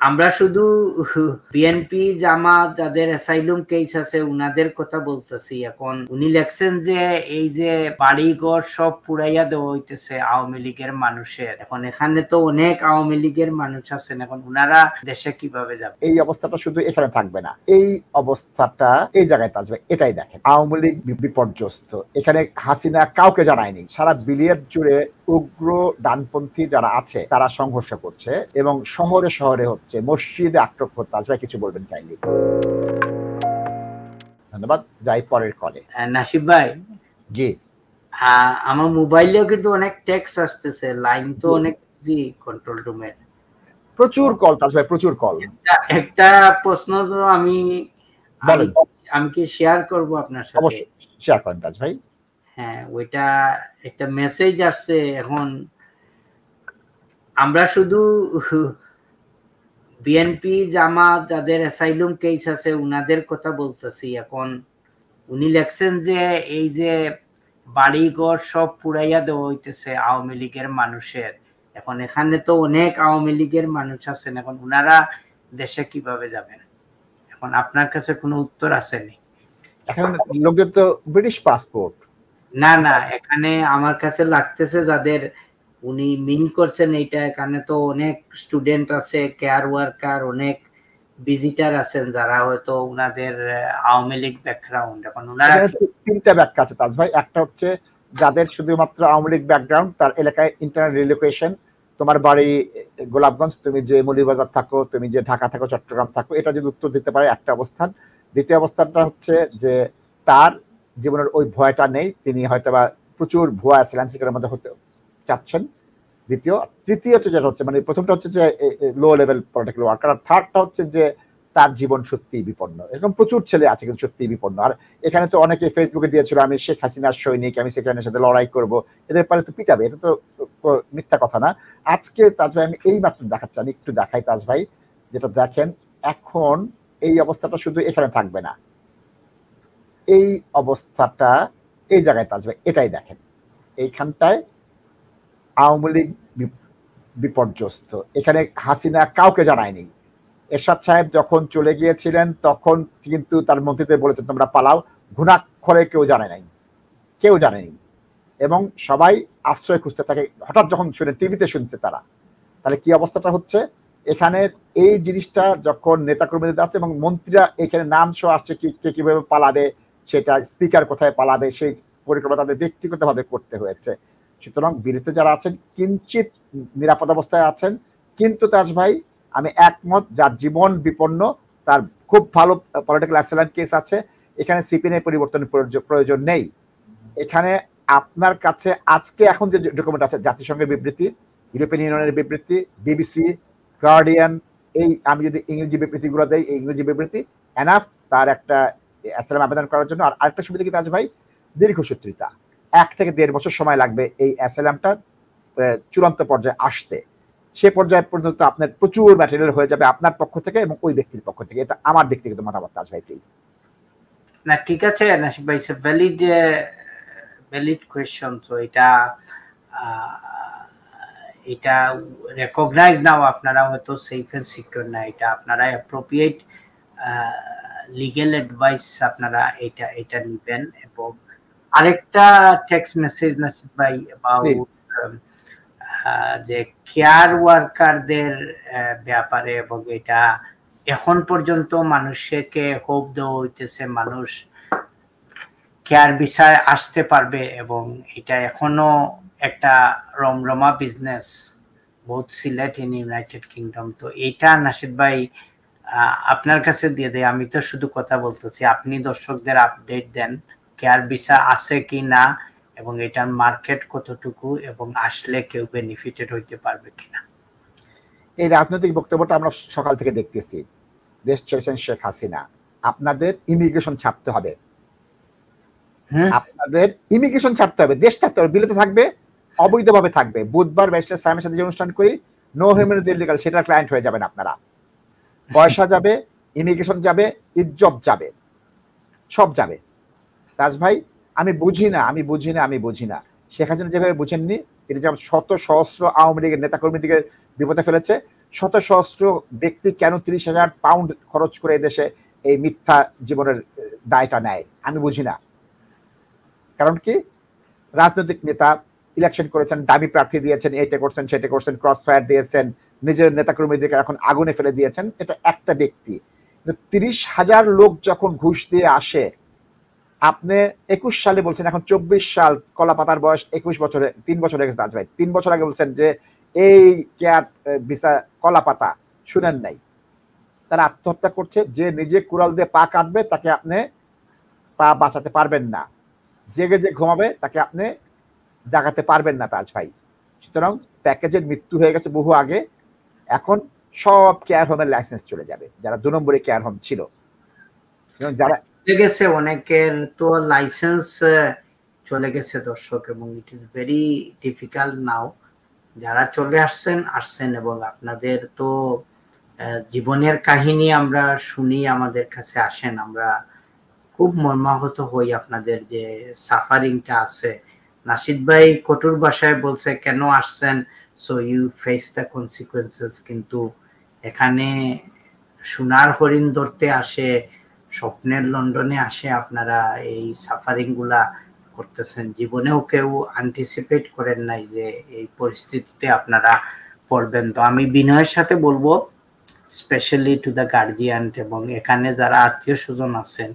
আমরা শুধু বিএনপি জামাত যাদের অ্যাসাইলুম কেস আছে উনাদের কথা বলতেছি। এখন উনি লেখছেন যে এই যে বাড়িঘর সব পুরাইয়া দেওয়া হইতেছে আওয়ামী লীগের মানুষের। এখন এখানে তো অনেক আওয়ামী লীগের মানুষ আছেন, এখন উনারা দেশে কিভাবে যাবে? এই অবস্থাটা শুধু এখানে থাকবে না, এই অবস্থাটা এই জায়গায় আসবে। এটাই দেখেন, আওয়ামী লীগ বিপর্যস্ত। এখানে হাসিনা কাউকে জানায়নি। সারা বিলিয়ন জুড়ে উগ্র ডানপন্থী যারা আছে তারা সংঘর্ষ করছে এবং শহরে শহরে হচ্ছে, মসজিদে আক্রমণ হচ্ছে। আসবে কিছু বলবেন কাইন্ডলি? ধন্যবাদ। যাই পরের কলে। নাসিব ভাই, জি, আমার মোবাইলেও কিন্তু অনেক টেক্সট আসতেছে, লাইন তো অনেক জি কন্ট্রোল রুমের প্রচুর কল আসবে, প্রচুর কল। একটা প্রশ্ন তো আমি কি শেয়ার করব আপনার সাথে? অবশ্যই শেয়ার করেন তাজ ভাই। হ্যাঁ, ওইটা একটা মেসেজ আসছে। এখন আমরা শুধু বিএনপি জামাত যাদের অ্যাসাইলুম কেস আছে উনাদের কথা বলতেছি। এখন উনি লেখছেন যে এই যে বাড়িঘর সব পুরাইয়া দেওয়া হইতেছে আওয়ামী লীগের মানুষের। এখন এখানে তো অনেক আওয়ামী লীগের মানুষ আছেন, এখন উনারা দেশে কিভাবে যাবেন? এখন আপনার কাছে কোনো উত্তর আসেনি? এখানে লোকদের তো ব্রিটিশ পাসপোর্ট। না না, এখানে আমার কাছে লাগতেছে যাদের উনি মিন করছেন এইটা, এখানে তো অনেক স্টুডেন্ট আছে, কেয়ার ওয়ার্কার, অনেক ভিজিটার আছেন যারা হয়তো উনাদের আওয়ামী লীগ ব্যাকগ্রাউন্ড। এখন উনারা তিনটা ব্যাখ্যা আছে তাজ ভাই। একটা হচ্ছে যাদের শুধুমাত্র আওয়ামী লীগ ব্যাকগ্রাউন্ড, তার এলাকায় ইন্টারনাল রিলোকেশন। তোমার বাড়ি গোলাপগঞ্জ, তুমি যে মৌলভীবাজার থাকো, তুমি যে ঢাকা থাকো, চট্টগ্রাম থাকো, এটা যদি উত্তর দিতে পারে একটা অবস্থান। দ্বিতীয় অবস্থানটা হচ্ছে যে তার জীবনের ওই ভয়টা নেই, তিনি হয়তো বা প্রচুর ভুয়া অ্যাসাইলাম সিকারের মধ্যে হতে চাচ্ছেন। তৃতীয়টা যেটা হচ্ছে, মানে প্রথমটা হচ্ছে যে লো লেভেল পলিটিক্যাল ওয়ার্কার, আর থার্ডটা হচ্ছে যে তার জীবন সত্যি বিপন্ন। এরকম প্রচুর ছেলে আছে কিন্তু সত্যি বিপন্ন। আর এখানে তো অনেকে ফেসবুকে দিয়েছিল আমি শেখ হাসিনার সৈনিক, আমি সেখানের সাথে লড়াই করব, এদের পরে তো পিটাবে। এটা তো মিথ্যা কথা না। আজকে তাজ ভাই আমি এই মাত্র দেখাচ্ছি, আমি একটু দেখাই তাজ ভাই, যেটা দেখেন। এখন এই অবস্থাটা শুধু এখানে থাকবে না, এই অবস্থাটা এই জায়গায় তাজ ভাই। এটাই দেখেন, এইখানটায় আওয়ামী লীগ বিপর্যস্ত। এখানে হাসিনা কাউকে জানায়নি। এরশাদ সাহেব যখন চলে গিয়েছিলেন তখন কিন্তু তার মন্ত্রীদের বলেছেন তোমরা পালাও, ঘুণাক্ষরে কেউ জানে নাই, কেউ জানেনি। এবং সবাই আশ্রয় খুঁজতে থাকে। হঠাৎ যখন শুনে, টিভিতে শুনছে তারা, তাহলে কি অবস্থাটা হচ্ছে এখানে। এই জিনিসটা যখন নেতাকর্মীদের আছে এবং মন্ত্রীরা এখানে নাম সহ আসছে, কে কিভাবে পালাবে, সেটা স্পিকার কোথায় পালাবে, সেই পরিকল্পনা তাদের ব্যক্তিগতভাবে করতে হয়েছে। সুতরাং বিরুদ্ধে যারা আছেন কিঞ্চিত নিরাপদ অবস্থায় আছেন। কিন্তু তাজ ভাই আমি একমত, যার জীবন বিপন্ন, তার খুব ভালো পলিটিক্যাল অ্যাসাইলাম কেস আছে, এখানে সিপিএনের পরিবর্তনের প্রয়োজন নেই। এখানে আপনার কাছে আজকে এখন যে ডকুমেন্ট আছে, জাতিসংঘের বিবৃতি, ইউরোপিয়ান ইউনিয়নের বিবৃতি, বিবিসি, গার্ডিয়ান, এই আমি যদি ইংরেজি বিবৃতিগুলো দেই, এই ইংরেজি বিবৃতি এনাফ তার একটা অ্যাসাইলাম আবেদন করার জন্য। আর আরেকটা সুবিধা কি তাজ ভাই, দীর্ঘসূত্রিতা। 1 থেকে 1.5 বছর সময় লাগবে এই অ্যাসাইলামটা চূড়ান্ত পর্যায়ে আসতে। সে পর্যায়ে পর্যন্ত আপনার প্রচুর ম্যাটেরিয়াল হয়ে যাবে আপনার পক্ষ থেকে এবং ওই ব্যক্তির পক্ষ থেকে। এটা আমার ব্যক্তিগত মতামত তাজ ভাই, প্লিজ। না ঠিক আছে নাসিব ভাই, ভ্যালিড কোয়েশ্চন। তো এটা রেকগনাইজ নাও আপনারা হয়তো সেফ এন্ড সিকিউর না, এটা আপনারা অ্যাপ্রোপ্রিয়েট লিগ্যাল অ্যাডভাইস আপনারা এটা নেবেন। এবং আরেকটা টেক্সট মেসেজ নাসিব ভাই অ্যাবাউট যে কেয়ার ওয়ার্কারদের ব্যাপারে, এবং এটা এখন পর্যন্ত মানুষকে হোপ দেওয়া হইতেছে মানুষ কেয়ার বিষয়ে আসতে পারবে, এবং এটা এখনো একটা রমরমা বিজনেস বহুত সিলেট ইন ইউনাইটেড কিংডম। তো এটা নাসিদ ভাই আপনার কাছে দিয়ে দেয়, আমি তো শুধু কথা বলতেছি, আপনি দর্শকদের আপডেট দেন কেয়ার ভিসা আছে কি না, এবং এটার মার্কেট কতটুকু, এবং আসলে কেউ বেনিফিটেড হইতে পারবে কিনা। এই রাজনৈতিক বক্তব্যটা আমরা সকাল থেকে দেখতেছি। দেশ ছেড়েছেন শেখ হাসিনা, আপনাদের ইমিগ্রেশন ছাড়তে হবে, আপনাদের ইমিগ্রেশন ছাড়তে হবে, দেশ থাকতে হবে, বিলেতে থাকবে, অবৈধভাবে থাকবে। বুধবার ব্যারিস্টার সাহেবের সাথে যে অনুষ্ঠান করি, নো হিউম্যান ইলিগাল, সেটার ক্লায়েন্ট হয়ে যাবেন আপনারা। পয়সা যাবে, ইমিগ্রেশন যাবে, ইজ্জত যাবে, সব যাবে। তাজ ভাই আমি বুঝি না শেখ হাসিনা যেভাবে বুঝেননি, তিনি যেমন শত সহস্র আওয়ামী লীগের নেতাকর্মীদিকে বিপদে ফেলেছে, শত সহস্র ব্যক্তি কেন 30,000 পাউন্ড খরচ করে দেশে এই মিথ্যা জীবনের দায়টা নেয় আমি বুঝি না। কারণ কি, রাজনৈতিক নেতা ইলেকশন করেছেন, দামি প্রার্থী দিয়েছেন, এটা করছেন সেটা করছেন, ক্রস ফায়ার দিয়েছেন, নিজের নেতাকর্মীদেরকে এখন আগুনে ফেলে দিয়েছেন, এটা একটা ব্যক্তি। 30,000 লোক যখন ঘুষ দিয়ে আসে, আপনি 21 সালে বলছেন, এখন 24 সাল, কলা পাতার বয়স 21 বছরে, 3 বছর হয়ে গেছে। ভাই 3 বছর আগে বলছেন যে এই কেয়ার ভিসা কলা পাতা, শুনেন নাই? তারা আত্মহত্যা করছে। যে নিজে কুড়াল দিয়ে পা কাটবে তাকে আপনি পা বাঁচাতে পারবেন না, জেগে যে ঘুমাবে তাকে আপনি জাগাতে পারবেন না তাজ ভাই। সুতরাং প্যাকেজের মৃত্যু হয়ে গেছে বহু আগে। এখন সব কেয়ার হোমের লাইসেন্স চলে যাবে, যারা 2 নম্বরে কেয়ার হোম ছিল। যারা চলে গেছে, অনেকের তো লাইসেন্স চলে গেছে দর্শক, এবং ইট ইজ ভেরি ডিফিকাল্ট নাও। যারা চলে আসছেন এবং আপনাদের তো জীবনের কাহিনী আমরা শুনি, আমাদের কাছে আসেন, আমরা খুব মর্মাহত হই আপনাদের যে সাফারিংটা আছে। নাশিদ ভাই কঠোর ভাষায় বলছে কেন আসছেন, so you face the consequences, কিন্তু এখানে সোনার হরিণ ধরতে আসে, স্বপ্নের লন্ডনে আসে, আপনারা এই সাফারিং গুলা করতেছেন। জীবনেও কেউ আন্টিসিপেট করেন নাই যে এই পরিস্থিতিতে আপনারা পড়বেন। তো আমি বিনয়ের সাথে বলবো, স্পেশালি টু দ্য গার্ডিয়ান এবং এখানে যারা আত্মীয় স্বজন আছেন,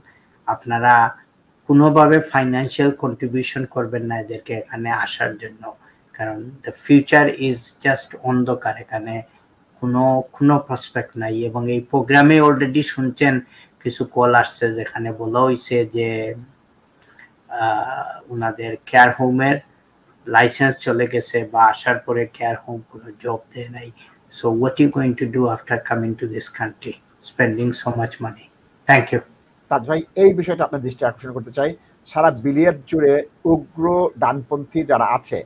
আপনারা কোনোভাবে ফাইন্যান্সিয়াল কন্ট্রিবিউশন করবেন না এদেরকে এখানে আসার জন্য, কারণ দ্য ফিউচার ইজ জাস্ট অন্ধকার, এখানে কোনো প্রসপেক্ট নাই। এবং এই প্রোগ্রামে অলরেডি শুনছেন কিছু কল আসছে যেখানে বলা হয়েছে যে ওনাদের কেয়ার হোমের লাইসেন্স চলে গেছে বা আসার পরে কেয়ার হোম কোনো জব দেয় নাই। So what are you going to do after coming to this country, spending so much money? Thank you. তাজ ভাই, এই বিষয়টা আপনার দৃষ্টি আকর্ষণ করতে চাই। সারা বিলিয়ন জুড়ে উগ্র ডানপন্থী যারা আছে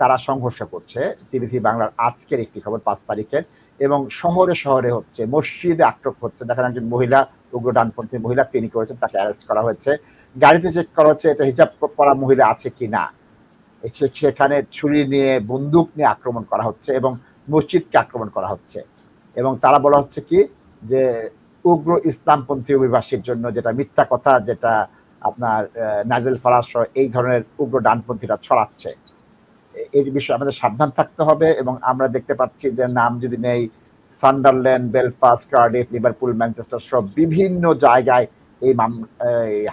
তারা সংঘর্ষ করছে। টিভিপি বাংলার আজকের একটি খবর 5 তারিখের, এবং শহরে শহরে হচ্ছে, মসজিদে আক্রমণ হচ্ছে। দেখেন একজন মহিলা, উগ্র ডানপন্থী মহিলা, তিনি করেছেন, তাকে অ্যারেস্ট করা হয়েছে। গাড়িতে চেক করা হচ্ছে এটা হিজাব পরা মহিলা আছে কি না। সেখানে ছুরি নিয়ে, বন্দুক নিয়ে আক্রমণ করা হচ্ছে এবং মসজিদকে আক্রমণ করা হচ্ছে। এবং তারা বলা হচ্ছে কি যে উগ্র ইসলামপন্থী অভিবাসীর জন্য, যেটা মিথ্যা কথা, যেটা আপনার নাজেল ফারাজ এই ধরনের উগ্র ডানপন্থীরা ছড়াচ্ছে। এই বিষয়ে আমাদের সাবধান থাকতে হবে। এবং আমরা দেখতে পাচ্ছি যে নাম যদি নেই, Sunderland, Belfast, Cardiff, Liverpool, Manchester সব বিভিন্ন জায়গায় এই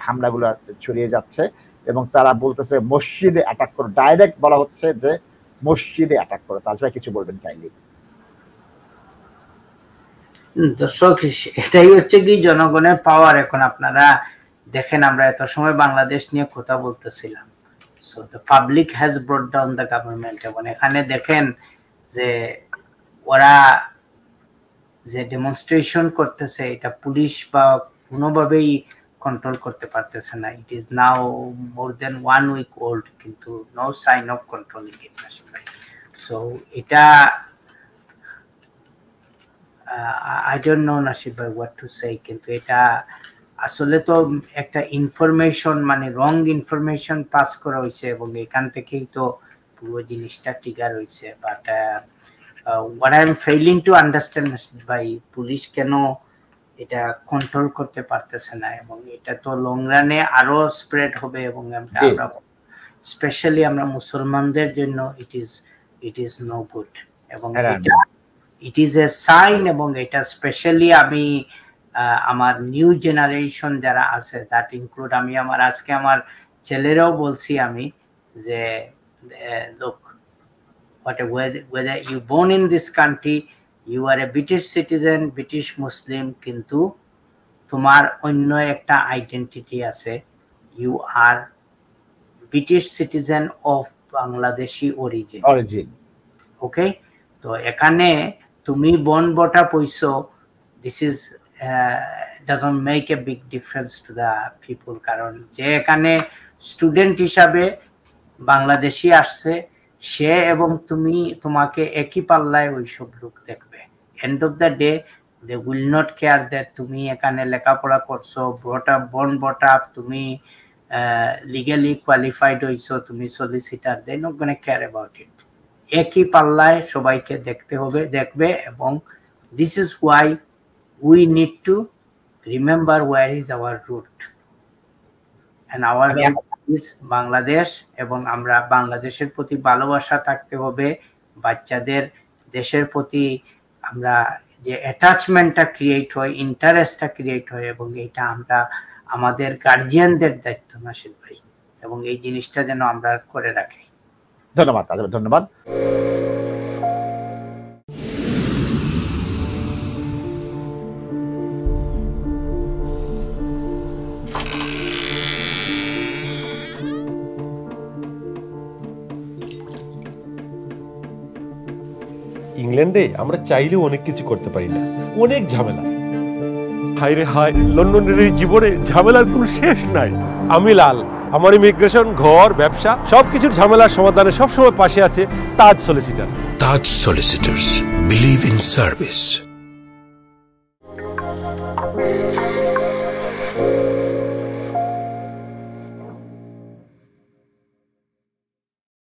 হামলাগুলো ছড়িয়ে যাচ্ছে। এবং তারা বলতেছে মসজিদে অ্যাটাক করো, ডাইরেক্ট বলা হচ্ছে যে মসজিদে অ্যাটাক করো। তাছাড়া কিছু বলবেন কাইন্ডলি? দর্শক, এটাই হচ্ছে কি জনগণের পাওয়ার। এখন আপনারা দেখেন, আমরা এত সময় বাংলাদেশ নিয়ে কথা বলতেছিলাম, so the public has brought down the government. এবং এখানে দেখেন যে ওরা যে ডেমনস্ট্রেশন করতেছে, এটা পুলিশ বা কোনোভাবেই কন্ট্রোল করতে পারতেছে না। It is now more than 1 week old, কিন্তু no sign of controlling it. So এটা I don't know নাসিব ভাই what to say, কিন্তু এটা আসলে তো একটা ইনফরমেশন, মানে রং ইনফরমেশন পাস করা হয়েছে এবং এখান থেকেই তো পুরো জিনিসটা ট্রিগার হয়েছে। But what I am failing to understand নাসিব ভাই, পুলিশ কেন এটা কন্ট্রোল করতে পারতেছে না, এবং এটা তো লং রানে আরো স্প্রেড হবে। এবং আমরা স্পেশালি আমরা মুসলমানদের জন্য ইট ইজ নো গুড। এবং এটা ইট ইজ এ সাইন, এবং এটা স্পেশালি আমি আমার নিউ জেনারেশন যারা আছে, দ্যাট ইনক্লুড আমি আজকে আমার ছেলেরাও বলছি আমি যে look, whether you born in this country, you are a British citizen, British Muslim, কিন্তু তোমার অন্য একটা আইডেন্টিটি আছে, you are British citizen of Bangladeshi origin. Okay, তো এখানে তুমি বন বটা পয়সো, this is doesn't make a big difference to the people, কারণ যে এখানে স্টুডেন্ট হিসাবে বাংলাদেশি আসছে, সে এবং তোমাকে একই পাল্লায় ওইসব লোক দেখবে। End of the day they will not care that তুমি এখানে লেখাপড়া করছো, বন বটা, তুমি লিগালি কোয়ালিফাইড হইছো, তুমি solicitor, they not gonna care about it. একই পাল্লায় সবাইকে দেখতে হবে, দেখবে, এবং This is why we need to remember where is our root, and our root is Bangladesh. এবং আমরা বাংলাদেশের প্রতি ভালোবাসা থাকতে হবে, বাচ্চাদের দেশের প্রতি আমরা যে অ্যাটাচমেন্টটা ক্রিয়েট হয়, ইন্টারেস্টটা ক্রিয়েট হয়, এবং এটা আমরা আমাদের গার্জিয়ানদের দায়িত্ব নাসির ভাই, এবং এই জিনিসটা যেন আমরা করে রাখি। ধন্যবাদ, ধন্যবাদ। ইংল্যান্ডে আমরা চাইলেও অনেক কিছু করতে পারি না, অনেক ঝামেলা। হায় রে হায়, লন্ডনের এই জীবনে ঝামেলার কোনো শেষ নাই। আমি লাল, আমার ইমিগ্রেশন, ঘর, ব্যবসা সবকিছুর ঝামেলার সমাধানে সবসময় পাশে আছে Taj solicitor. Taj solicitors, believe in service.